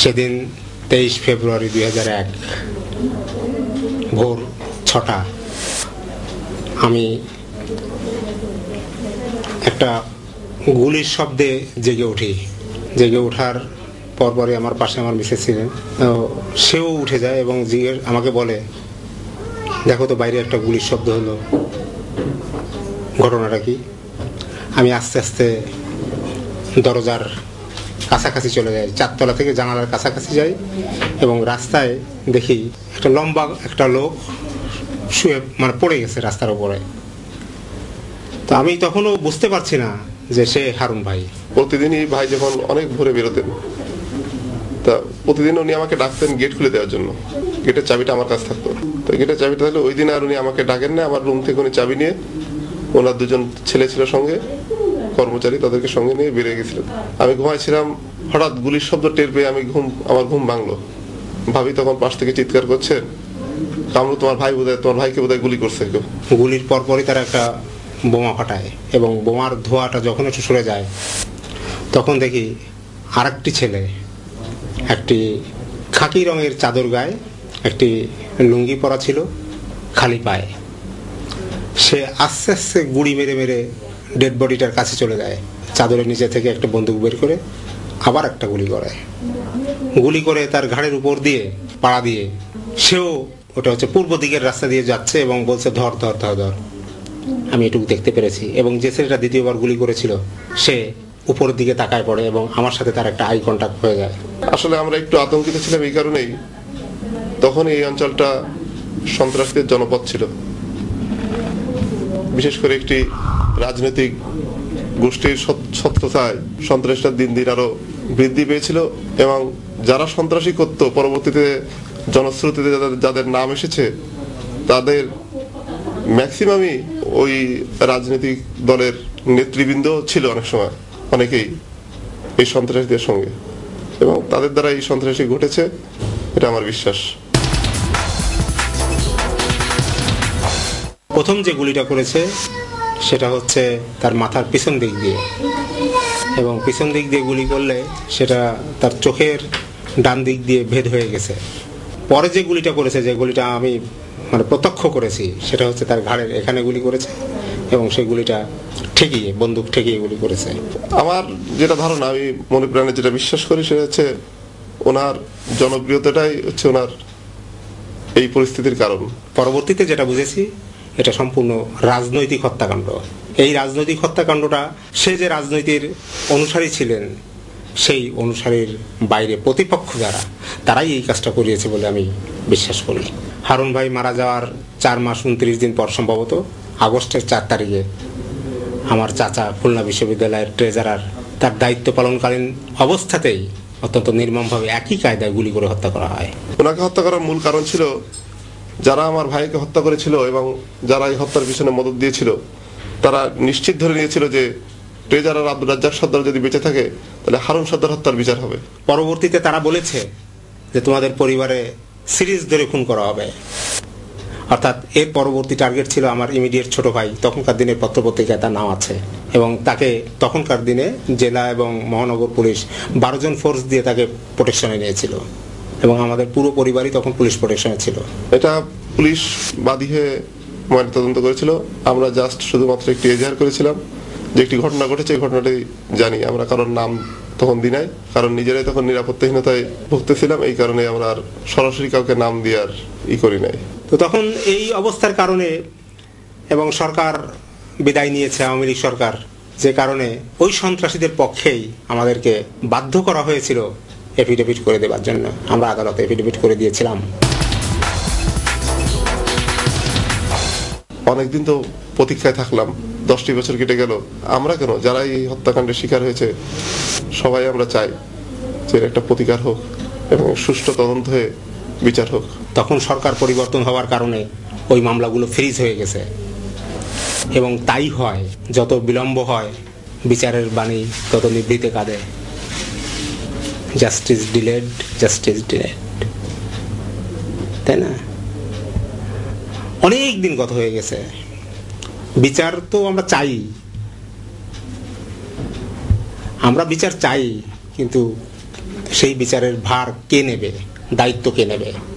সেদিন 23 ফেব্রুয়ারি 2001 ভোর 6টা আমি একটা গুলির শব্দে জেগে উঠি। জেগে ওঠার পরপরই আমার পাশে আমার মিসেস ছিলেন, সেও উঠে যায় এবং আমাকে বলে, দেখো তো বাইরে একটা গুলির শব্দ হলো, ঘটনাটা কি? আমি আস্তে আস্তে দরজার কাছাকাছি চলে যাই, 4 তলা থেকে জানালার কাছাকাছি যাই এবং রাস্তায় দেখি একটা লম্বা একটা লোক শুয়ে পড়ে গেছে রাস্তার উপরে। তো আমি তখনও বুঝতে পারছি না যে সে হারুন ভাই। প্রতিদিনই ভাই যখন অনেক ভোরে বেরোতেন, তা প্রতিদিন উনি আমাকে ডাকতেন গেট খুলে দেওয়ার জন্য। গেটের চাবিটা আমার কাছে থাকতো, তো গেটের চাবিটা থাকলে ওই দিন আর উনি আমাকে ডাকেন না। আমার রুম থেকে উনি চাবি নিয়ে ওনার 2জন ছেলে ছিল সঙ্গে, কর্মচারী, তাদেরকে সঙ্গে নিয়ে বেরিয়ে গেছিলেন। আমি ঘুমাইছিলাম, হঠাৎ গুলির শব্দ টের পেয়ে আমার ঘুম ভাঙলো। ভাবি তখন পাশ থেকে চিৎকার করছে, কামরু তোমার ভাইকে বোধহয় গুলি করছে কেউ। গুলির পরপরই তারা একটা বোমা ফাটায় এবং বোমার ধোঁয়াটা যখন একটু সরে যায় তখন দেখি আরেকটি ছেলে একটি খাকি রঙের চাদর গায়ে, একটি লুঙ্গি পরা ছিল, খালি পায়ে। সে আস্তে আস্তে গুড়ি মেরে মেরে ডেড বডিটার কাছে চলে যায়। চাদরের নিচে থেকে একটা বন্দুক বের করে আবার একটা গুলি করে তার ঘাড়ের উপর দিয়ে পাড়া দিয়ে সেও, ওটা হচ্ছে পূর্ব দিকের রাস্তা দিয়ে যাচ্ছে এবং বলছে ধর ধর ধর ধর। আমি এটুকু দেখতে পেরেছি। এবং যে ছেলেটা দ্বিতীয়বার গুলি করেছিল সে উপরের দিকে তাকায় পড়ে এবং আমার সাথে তার একটা আই কন্টাক্ট হয়ে যায়। আসলে আমরা একটু আতঙ্কিত ছিলাম এই কারণেই, তখন এই অঞ্চলটা সন্ত্রাসীদের জনপদ ছিল। বিশেষ করে একটি রাজনৈতিক গোষ্ঠীর ছত্রছায়ায় সন্ত্রাসটা দিন দিন আরো বৃদ্ধি পেয়েছিল এবং যারা সন্ত্রাসী করত পরবর্তীতে জনশ্রুতিতে যাদের নাম এসেছে তাদের ম্যাক্সিমামই ওই রাজনৈতিক দলের নেতৃবৃন্দ ছিল। অনেক সময় অনেকেই এই সন্ত্রাসীদের সঙ্গে, এবং তাদের দ্বারা এই সন্ত্রাসী ঘটেছে, এটা আমার বিশ্বাস। প্রথম যে গুলিটা করেছে সেটা হচ্ছে তার মাথার পিছন দিক দিয়ে, এবং পিছন দিক দিয়ে গুলি করলে সেটা তার চোখের ডান দিক দিয়ে ভেদ হয়ে গেছে। পরে যে গুলিটা করেছে, যে গুলিটা আমি প্রত্যক্ষ করেছি, সেটা হচ্ছে তার ঘাড়ের এখানে গুলি করেছে এবং সেই গুলিটা ঠেকিয়ে, বন্দুক ঠেকিয়ে গুলি করেছে। আমার যেটা ধারণা, আমি মনে প্রাণে যেটা বিশ্বাস করি সেটা হচ্ছে ওনার জনপ্রিয়তাটাই হচ্ছে ওনার এই পরিস্থিতির কারণ। পরবর্তীতে যেটা বুঝেছি এটা সম্পূর্ণ রাজনৈতিক হত্যাকাণ্ড। এই রাজনৈতিক হত্যাকাণ্ডটা সে যে রাজনীতির অনুসারী ছিলেন সেই অনুসারীর বাইরে প্রতিপক্ষ যারা, তারাই এই কাজটা করিয়েছে বলে আমি বিশ্বাস করি। হারুন ভাই মারা যাওয়ার 4 মাস 29 দিন পর, সম্ভবত আগস্টের 4 তারিখে আমার চাচা খুলনা বিশ্ববিদ্যালয়ের ট্রেজারার তার দায়িত্ব পালনকালীন অবস্থাতেই অত্যন্ত নির্মমভাবে একই কায়দায় গুলি করে হত্যা করা হয়। ওনাকে হত্যা করার মূল কারণ ছিল যারা আমার ভাইকে হত্যা করেছিল এবং যারা এই হত্যার পিছনে মদত দিয়েছিল তারা নিশ্চিত ধরে নিয়েছিল যে ট্রেজারার আব্দুর রাজ্জাক সর্দার যদি বেঁচে থাকে তাহলে হারুন সর্দার হত্যার বিচার হবে। পরবর্তীতে তারা বলেছে যে তোমাদের পরিবারে সিরিজ ধরে খুন করা হবে। অর্থাৎ এর পরবর্তী টার্গেট ছিল আমার ইমিডিয়েট ছোট ভাই। তখনকার দিনের পত্রপত্রিকায় তার নাম আছে এবং তাকে তখনকার দিনে জেলা এবং মহানগর পুলিশ 12 জন ফোর্স দিয়ে তাকে প্রোটেকশনে নিয়েছিল এবং আমাদের পুরো পরিবারই তখন পুলিশ প্রোটেকশনে ছিল। এটা পুলিশ বাদী হয়ে ময়নাতদন্ত করেছিল। আমরা জাস্ট শুধুমাত্র একটি এজাহার করেছিলাম যে একটি ঘটনা ঘটেছে, এই ঘটনাটি জানি। আমরা কারোর নাম তখন দিই নাই, কারণ নিজেরাই তখন নিরাপত্তাহীনতায় ভুগতেছিলাম। এই কারণে আমরা আর সরাসরি কাউকে নাম দিয়ে আর করি নাই। তো তখন এই অবস্থার কারণে এবং সরকার বিদায় নিয়েছে, আওয়ামী লীগ সরকার, যে কারণে ওই সন্ত্রাসীদের পক্ষেই আমাদেরকে বাধ্য করা হয়েছিল এফিডেভিট করে দেওয়ার জন্য। আমরা আদালতে এফিডেভিট করে দিয়েছিলাম। অনেকদিন তো প্রতীক্ষায় থাকলাম, 10টি বছর কেটে গেল। আমরা কেন, যারা এই হত্যাকাণ্ডের শিকার হয়েছে সবাই আমরা চাই যে একটা প্রতিকার হোক এবং সুষ্ঠু তদন্ত হয়ে বিচার হোক। তখন সরকার পরিবর্তন হওয়ার কারণে ওই মামলাগুলো ফ্রিজ হয়ে গেছে এবং তাই হয়, যত বিলম্ব হয় বিচারের বাণী তত নিভৃতে কাঁদে। জাস্টিস ডিলেড, জাস্টিস ডিলেড, তাই না? অনেক দিন গত হয়ে গেছে। বিচার তো আমরা চাই, আমরা বিচার চাই, কিন্তু সেই বিচারের ভার কে নেবে, দায়িত্ব কে নেবে?